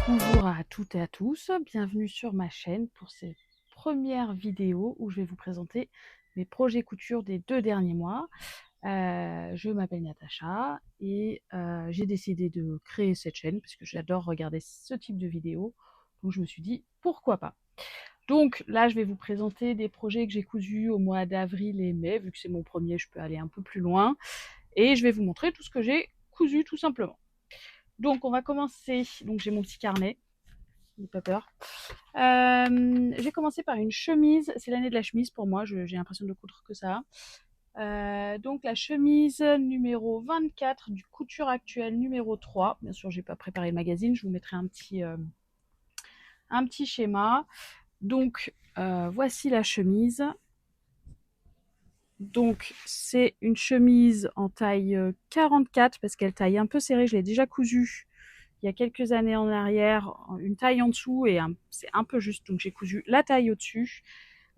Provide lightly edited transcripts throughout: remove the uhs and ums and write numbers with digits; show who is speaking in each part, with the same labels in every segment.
Speaker 1: Bonjour à toutes et à tous, bienvenue sur ma chaîne pour cette première vidéo où je vais vous présenter mes projets couture des 2 derniers mois. Je m'appelle Natacha et j'ai décidé de créer cette chaîne parce que j'adore regarder ce type de vidéos. Donc je me suis dit pourquoi pas. Donc là je vais vous présenter des projets que j'ai cousus au mois d'avril et mai. Vu que c'est mon premier, je peux aller un peu plus loin. Et je vais vous montrer tout ce que j'ai cousu tout simplement. Donc on va commencer, donc j'ai mon petit carnet, n'ayez pas peur. J'ai commencé par une chemise, c'est l'année de la chemise pour moi, j'ai l'impression de coudre que ça. Donc la chemise numéro 24 du Couture Actuelle numéro 3. Bien sûr, j'ai pas préparé le magazine, je vous mettrai un petit schéma. Donc voici la chemise. Donc c'est une chemise en taille 44 parce qu'elle taille un peu serrée, je l'ai déjà cousue il y a quelques années en arrière, une taille en dessous et c'est un peu juste, donc j'ai cousu la taille au-dessus.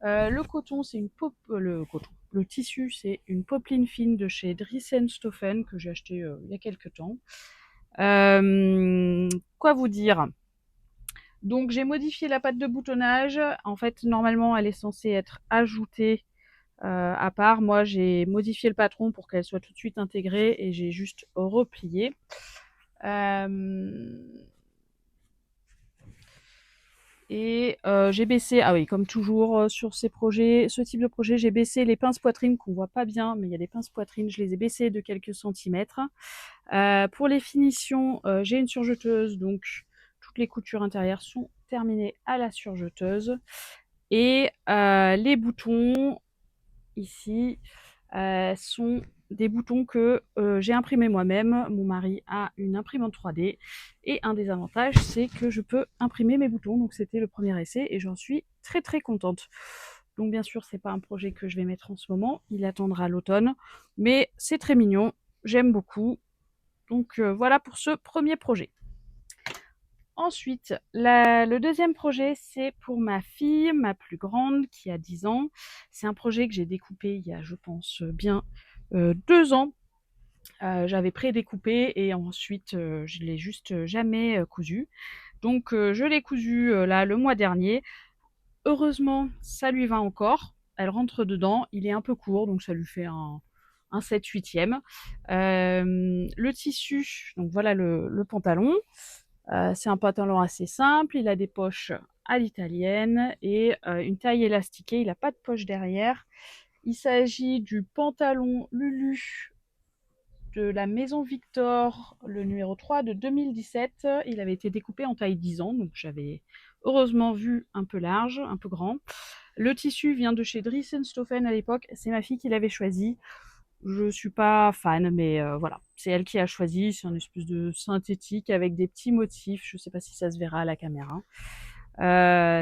Speaker 1: Le coton, c'est le tissu, c'est une popeline fine de chez Dries & Stoffen que j'ai acheté il y a quelques temps. Quoi vous dire? Donc j'ai modifié la patte de boutonnage. En fait, normalement, elle est censée être ajoutée à part. Moi, j'ai modifié le patron pour qu'elle soit tout de suite intégrée et j'ai juste replié. Et j'ai baissé, ah oui, comme toujours sur ce type de projet, j'ai baissé les pinces poitrines qu'on voit pas bien, mais il y a des pinces poitrines, je les ai baissées de quelques centimètres. Pour les finitions, j'ai une surjeteuse, donc toutes les coutures intérieures sont terminées à la surjeteuse. Et les boutons, ici, sont des boutons que j'ai imprimés moi-même. Mon mari a une imprimante 3D et un des avantages, c'est que je peux imprimer mes boutons. Donc c'était le premier essai et j'en suis très très contente. Donc bien sûr, c'est pas un projet que je vais mettre en ce moment, il attendra l'automne, mais c'est très mignon, j'aime beaucoup. Donc voilà pour ce premier projet. Ensuite, le deuxième projet, c'est pour ma fille, ma plus grande, qui a 10 ans. C'est un projet que j'ai découpé il y a, je pense, bien 2 ans. J'avais pré-découpé et ensuite, je l'ai juste jamais cousu. Donc, je l'ai cousu là le mois dernier. Heureusement, ça lui va encore. Elle rentre dedans. Il est un peu court, donc ça lui fait un 7/8e. Le tissu, donc voilà le pantalon. C'est un pantalon assez simple, il a des poches à l'italienne et une taille élastiquée, il n'a pas de poche derrière. Il s'agit du pantalon Lulu de la Maison Victor, le numéro 3 de 2017. Il avait été découpé en taille 10 ans, donc j'avais heureusement vu un peu large, un peu grand. Le tissu vient de chez Dries & Stoffen à l'époque, c'est ma fille qui l'avait choisi. Je suis pas fan, mais voilà, c'est elle qui a choisi. C'est un espèce de synthétique avec des petits motifs. Je sais pas si ça se verra à la caméra.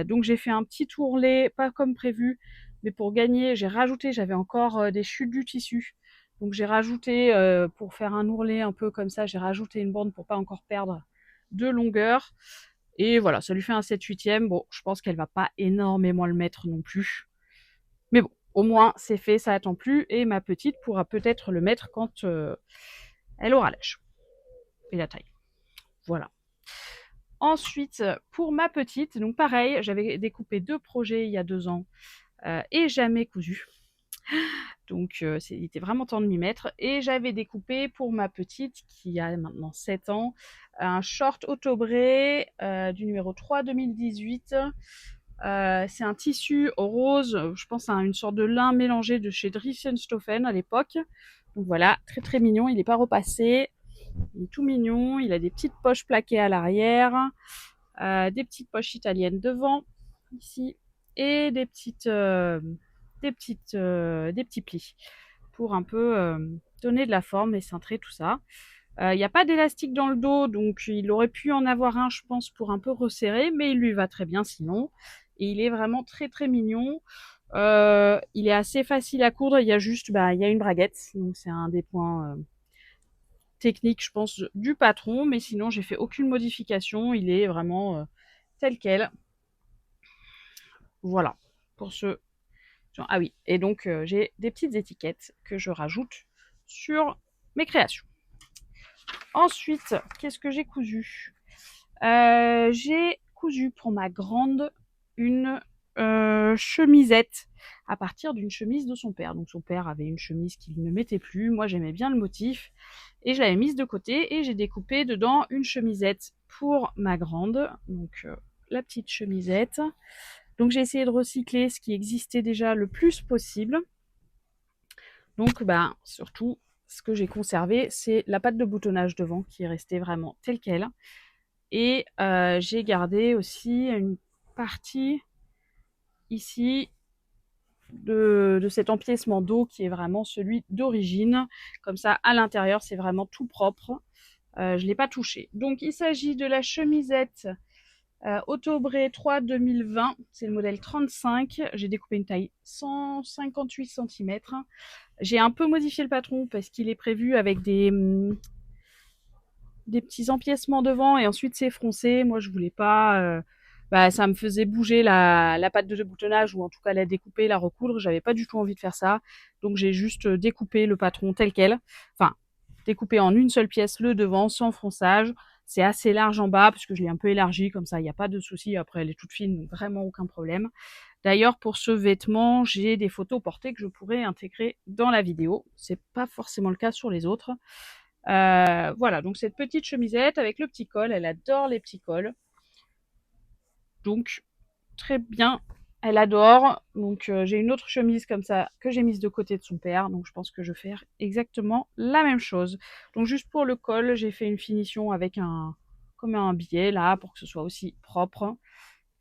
Speaker 1: Donc j'ai fait un petit ourlet, pas comme prévu, mais pour gagner, j'ai rajouté. J'avais encore des chutes du tissu, donc j'ai rajouté pour faire un ourlet un peu comme ça. J'ai rajouté une bande pour pas encore perdre de longueur. Et voilà, ça lui fait un 7/8e. Bon, je pense qu'elle va pas énormément le mettre non plus. Mais bon, au moins c'est fait, ça attend plus. Et ma petite pourra peut-être le mettre quand elle aura l'âge et la taille. Voilà. Ensuite, pour ma petite, donc pareil, j'avais découpé 2 projets il y a 2 ans et jamais cousu. Donc il était vraiment temps de m'y mettre. Et j'avais découpé pour ma petite, qui a maintenant 7 ans, un short autobré du numéro 3 2018. C'est un tissu rose, je pense à une sorte de lin mélangé de chez Dries & Stoffen à l'époque. Donc voilà, très très mignon, il n'est pas repassé, il est tout mignon, il a des petites poches plaquées à l'arrière, des petites poches italiennes devant, ici, et des petits plis pour un peu donner de la forme et cintrer tout ça. Il n'y a pas d'élastique dans le dos, donc il aurait pu en avoir un, je pense, pour un peu resserrer, mais il lui va très bien sinon. Et il est vraiment très très mignon. Il est assez facile à coudre, il y a juste, il y a une braguette, donc c'est un des points techniques, je pense, du patron, mais sinon j'ai fait aucune modification, il est vraiment tel quel. Voilà, pour ce... Ah oui, et donc j'ai des petites étiquettes que je rajoute sur mes créations. Ensuite, qu'est-ce que j'ai cousu? J'ai cousu pour ma grande une chemisette à partir d'une chemise de son père. Donc son père avait une chemise qu'il ne mettait plus. Moi j'aimais bien le motif et je l'avais mise de côté et j'ai découpé dedans une chemisette pour ma grande. Donc la petite chemisette. Donc j'ai essayé de recycler ce qui existait déjà le plus possible. Donc surtout ce que j'ai conservé, c'est la patte de boutonnage devant qui est restée vraiment telle quelle. Et j'ai gardé aussi une partie ici de cet empiècement dos qui est vraiment celui d'origine. Comme ça, à l'intérieur, c'est vraiment tout propre. Je ne l'ai pas touché. Donc, il s'agit de la chemisette Autobré 3 2020. C'est le modèle 35. J'ai découpé une taille 158 cm. J'ai un peu modifié le patron parce qu'il est prévu avec des petits empiècements devant et ensuite c'est froncé. Moi, je voulais pas. Ça me faisait bouger la patte de boutonnage ou en tout cas la découper, la recoudre. J'avais pas du tout envie de faire ça. Donc j'ai juste découpé le patron tel quel. Enfin, découpé en une seule pièce le devant sans fronçage. C'est assez large en bas parce que je l'ai un peu élargi comme ça, il n'y a pas de souci. Après, elle est toute fine, donc vraiment aucun problème. D'ailleurs, pour ce vêtement, j'ai des photos portées que je pourrais intégrer dans la vidéo. C'est pas forcément le cas sur les autres. Voilà, donc cette petite chemisette avec le petit col, elle adore les petits cols. Donc, très bien, elle adore. Donc, j'ai une autre chemise comme ça que j'ai mise de côté de son père. Donc, je pense que je vais faire exactement la même chose. Donc, juste pour le col, j'ai fait une finition avec comme un billet là, pour que ce soit aussi propre.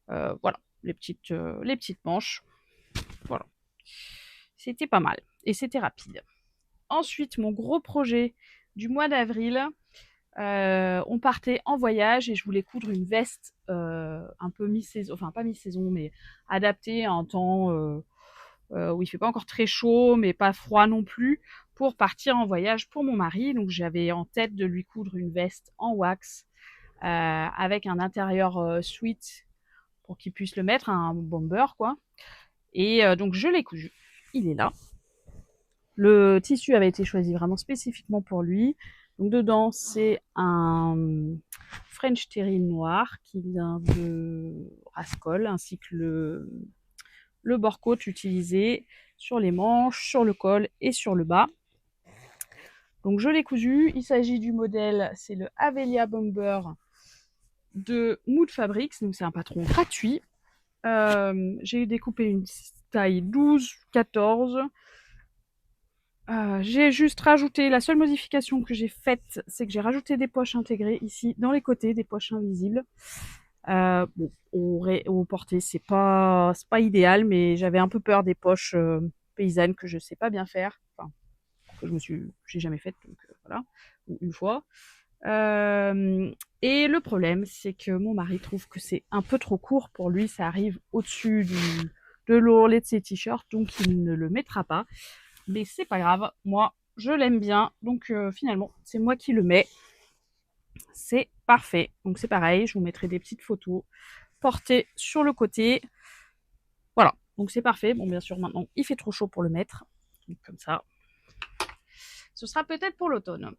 Speaker 1: Voilà, les petites manches. Voilà. C'était pas mal. Et c'était rapide. Ensuite, mon gros projet du mois d'avril, on partait en voyage et je voulais coudre une veste un peu mi-saison, enfin pas mi-saison, mais adaptée à un temps où il fait pas encore très chaud, mais pas froid non plus, pour partir en voyage pour mon mari. Donc j'avais en tête de lui coudre une veste en wax avec un intérieur sweat pour qu'il puisse le mettre, un bomber quoi. Et donc je l'ai cousu. Il est là. Le tissu avait été choisi vraiment spécifiquement pour lui. Donc dedans, c'est un French Terry noir qui vient de Rascol, ainsi que le bord côte utilisé sur les manches, sur le col et sur le bas. Donc je l'ai cousu. Il s'agit du modèle, c'est le Avelia Bomber de Mood Fabrics. Donc c'est un patron gratuit. J'ai découpé une taille 12-14. J'ai juste rajouté, la seule modification que j'ai faite, c'est que j'ai rajouté des poches intégrées ici dans les côtés, des poches invisibles. Bon, au porté, c'est pas idéal, mais j'avais un peu peur des poches paysannes que je sais pas bien faire, enfin que j'ai jamais faites, donc voilà, ou une fois. Et le problème, c'est que mon mari trouve que c'est un peu trop court pour lui, ça arrive au-dessus de l'ourlet de ses t-shirts, donc il ne le mettra pas. Mais c'est pas grave, moi je l'aime bien, donc finalement c'est moi qui le mets. C'est parfait. Donc c'est pareil, je vous mettrai des petites photos portées sur le côté. Voilà, donc c'est parfait. Bon, bien sûr, maintenant il fait trop chaud pour le mettre. Donc comme ça. Ce sera peut-être pour l'automne.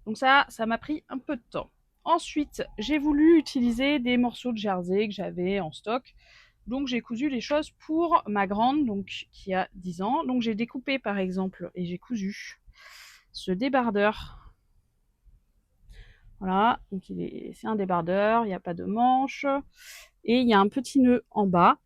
Speaker 1: Donc ça m'a pris un peu de temps. Ensuite, j'ai voulu utiliser des morceaux de jersey que j'avais en stock. Donc j'ai cousu les choses pour ma grande, donc qui a 10 ans. Donc j'ai découpé par exemple et j'ai cousu ce débardeur. Voilà, donc c'est un débardeur, il n'y a pas de manche et il y a un petit nœud en bas.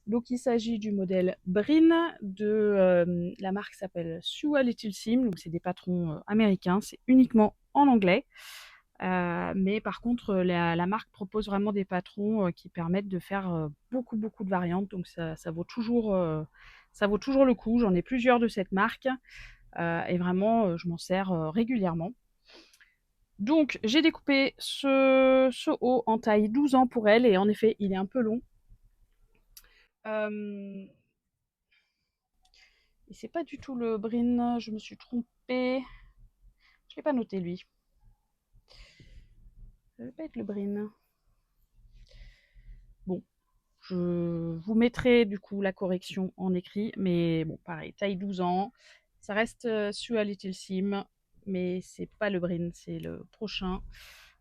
Speaker 1: Donc il s'agit du modèle Brin de la marque s'appelle Sew a Little Seam. Donc c'est des patrons américains, c'est uniquement en anglais. Mais par contre, la marque propose vraiment des patrons qui permettent de faire beaucoup de variantes. Donc ça vaut toujours le coup. J'en ai plusieurs de cette marque et vraiment, je m'en sers régulièrement. Donc j'ai découpé ce haut en taille 12 ans pour elle et en effet, il est un peu long. Et c'est pas du tout le Brin, je me suis trompée. Je l'ai pas noté lui. Ça va pas être le Brin. Bon, je vous mettrai du coup la correction en écrit, mais bon, pareil, taille 12 ans. Ça reste Sew a Little Seam, mais c'est pas le Brin, c'est le prochain.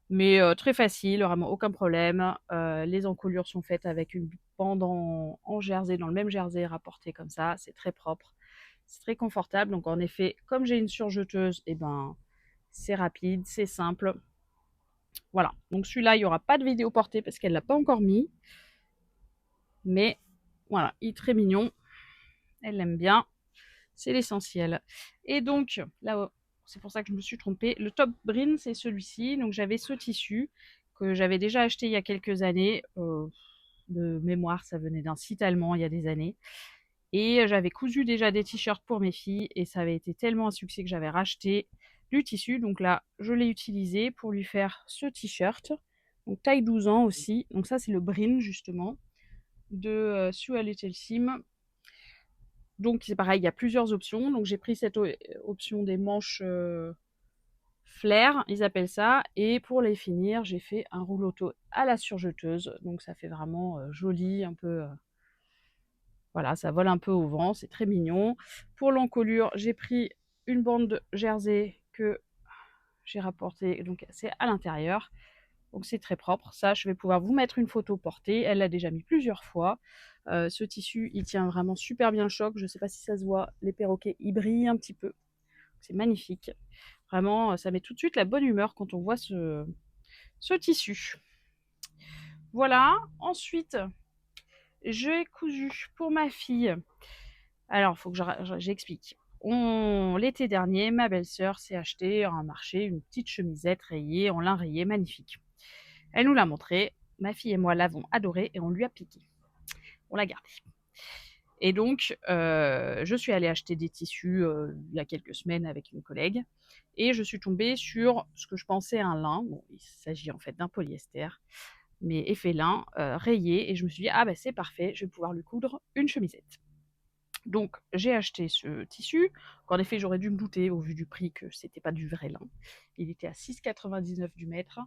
Speaker 1: Mais très facile, vraiment aucun problème. Les encolures sont faites avec une bande en jersey, dans le même jersey rapporté comme ça, c'est très propre, c'est très confortable. Donc en effet, comme j'ai une surjeteuse, et ben c'est rapide, c'est simple. Voilà, donc celui-là, il n'y aura pas de vidéo portée parce qu'elle l'a pas encore mis. Mais voilà, il est très mignon, elle l'aime bien, c'est l'essentiel. Et donc, là, c'est pour ça que je me suis trompée, le top brin, c'est celui-ci. Donc j'avais ce tissu que j'avais déjà acheté il y a quelques années. De mémoire, ça venait d'un site allemand il y a des années. Et j'avais cousu déjà des t-shirts pour mes filles et ça avait été tellement un succès que j'avais racheté du tissu. Donc là, je l'ai utilisé pour lui faire ce t-shirt. Donc taille 12 ans aussi. Donc ça, c'est le brin justement de Sue a Little Sim. Donc c'est pareil, il y a plusieurs options. Donc j'ai pris cette option des manches flair, ils appellent ça. Et pour les finir, j'ai fait un rouleau à la surjeteuse. Donc ça fait vraiment joli, un peu... voilà, ça vole un peu au vent, c'est très mignon. Pour l'encolure, j'ai pris une bande jersey que j'ai rapportée, donc c'est à l'intérieur. Donc c'est très propre. Ça, je vais pouvoir vous mettre une photo portée. Elle l'a déjà mis plusieurs fois. Ce tissu, il tient vraiment super bien le choc. Je ne sais pas si ça se voit, les perroquets, ils brillent un petit peu. C'est magnifique. Vraiment, ça met tout de suite la bonne humeur quand on voit ce tissu. Voilà. Ensuite, j'ai cousu pour ma fille. Alors, il faut que j'explique. L'été dernier, ma belle-sœur s'est acheté à un marché une petite chemisette rayée en lin rayé magnifique. Elle nous l'a montrée. Ma fille et moi l'avons adorée et on lui a piqué. On l'a gardée. Et donc, je suis allée acheter des tissus il y a quelques semaines avec une collègue et je suis tombée sur ce que je pensais un lin. Bon, il s'agit en fait d'un polyester, mais effet lin, rayé. Et je me suis dit, ah ben c'est parfait, je vais pouvoir lui coudre une chemisette. Donc, j'ai acheté ce tissu, qu'en effet, j'aurais dû me douter au vu du prix que c'était pas du vrai lin. Il était à 6,99 du mètre.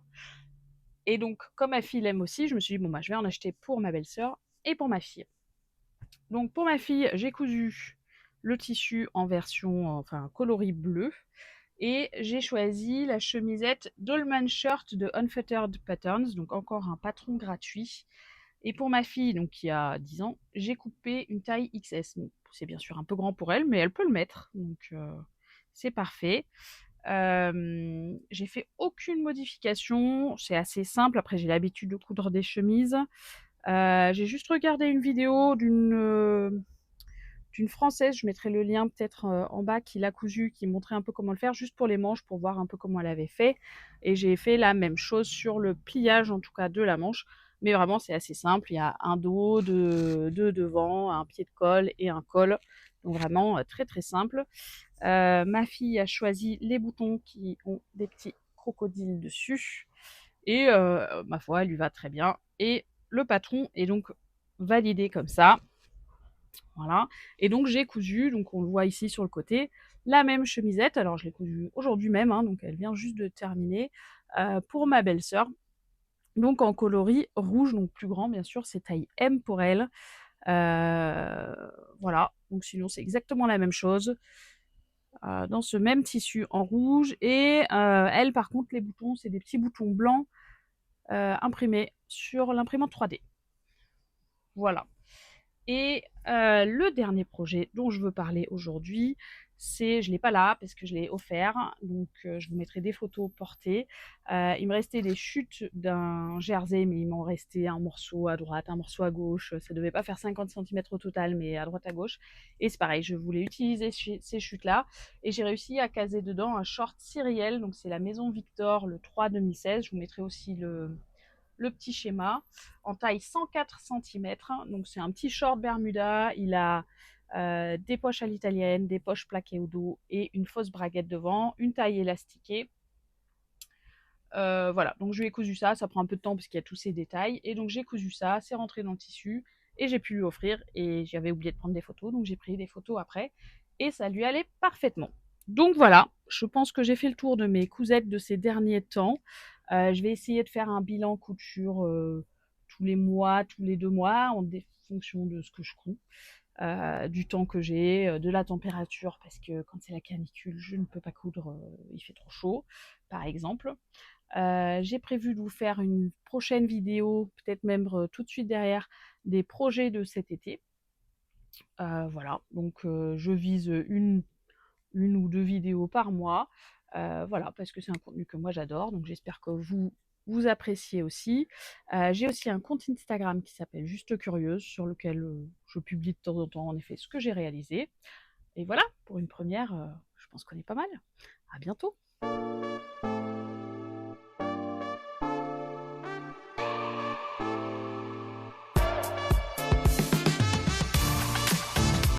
Speaker 1: Et donc, comme ma fille l'aime aussi, je me suis dit, bon, bah, je vais en acheter pour ma belle-sœur et pour ma fille. Donc, pour ma fille, j'ai cousu le tissu en version, enfin, coloris bleu. Et j'ai choisi la chemisette Dolman Shirt de Unfettered Patterns, donc encore un patron gratuit. Et pour ma fille, donc qui a 10 ans, j'ai coupé une taille XS. C'est bien sûr un peu grand pour elle, mais elle peut le mettre, donc c'est parfait. J'ai fait aucune modification, c'est assez simple. Après, j'ai l'habitude de coudre des chemises. J'ai juste regardé une vidéo d'une française, je mettrai le lien peut-être en bas, qui l'a cousu, qui montrait un peu comment le faire, juste pour les manches, pour voir un peu comment elle avait fait. Et j'ai fait la même chose sur le pliage, en tout cas, de la manche. Mais vraiment, c'est assez simple. Il y a un dos, deux devant, un pied de colle et un col. Donc vraiment, très très simple. Ma fille a choisi les boutons qui ont des petits crocodiles dessus. Et ma foi, elle lui va très bien. Et le patron est donc validé comme ça. Voilà. Et donc j'ai cousu, donc on le voit ici sur le côté, la même chemisette. Alors je l'ai cousue aujourd'hui même, hein, donc elle vient juste de terminer, pour ma belle-sœur. Donc en coloris rouge, donc plus grand bien sûr, c'est taille M pour elle. Voilà, donc sinon c'est exactement la même chose, dans ce même tissu en rouge. Et elle par contre, les boutons, c'est des petits boutons blancs imprimés sur l'imprimante 3D. Voilà. Et le dernier projet dont je veux parler aujourd'hui, je ne l'ai pas là parce que je l'ai offert, donc je vous mettrai des photos portées. Il me restait des chutes d'un jersey, mais il m'en restait un morceau à droite, un morceau à gauche. Ça ne devait pas faire 50 cm au total, mais à droite à gauche. Et c'est pareil, je voulais utiliser ces chutes-là. Et j'ai réussi à caser dedans un short Cyrielle, donc c'est la Maison Victor, le 3 2016. Je vous mettrai aussi le petit schéma en taille 104 cm. Donc c'est un petit short Bermuda. Il a des poches à l'italienne, des poches plaquées au dos et une fausse braguette devant, une taille élastiquée. Voilà, donc je lui ai cousu ça prend un peu de temps parce qu'il y a tous ces détails. Et donc j'ai cousu ça, c'est rentré dans le tissu et j'ai pu lui offrir. Et j'avais oublié de prendre des photos, donc j'ai pris des photos après. Et ça lui allait parfaitement. Donc voilà, je pense que j'ai fait le tour de mes cousettes de ces derniers temps. Je vais essayer de faire un bilan couture tous les mois, tous les 2 mois, en fonction de ce que je couds. du temps que j'ai, de la température, parce que quand c'est la canicule, je ne peux pas coudre, il fait trop chaud, par exemple. J'ai prévu de vous faire une prochaine vidéo, peut-être même tout de suite derrière, des projets de cet été. Voilà, donc je vise une ou deux vidéos par mois. Voilà, parce que c'est un contenu que moi j'adore, donc j'espère que vous appréciez aussi. J'ai aussi un compte Instagram qui s'appelle Juste Curieuse, sur lequel je publie de temps en temps en effet ce que j'ai réalisé. Et voilà, pour une première, je pense qu'on est pas mal. À bientôt.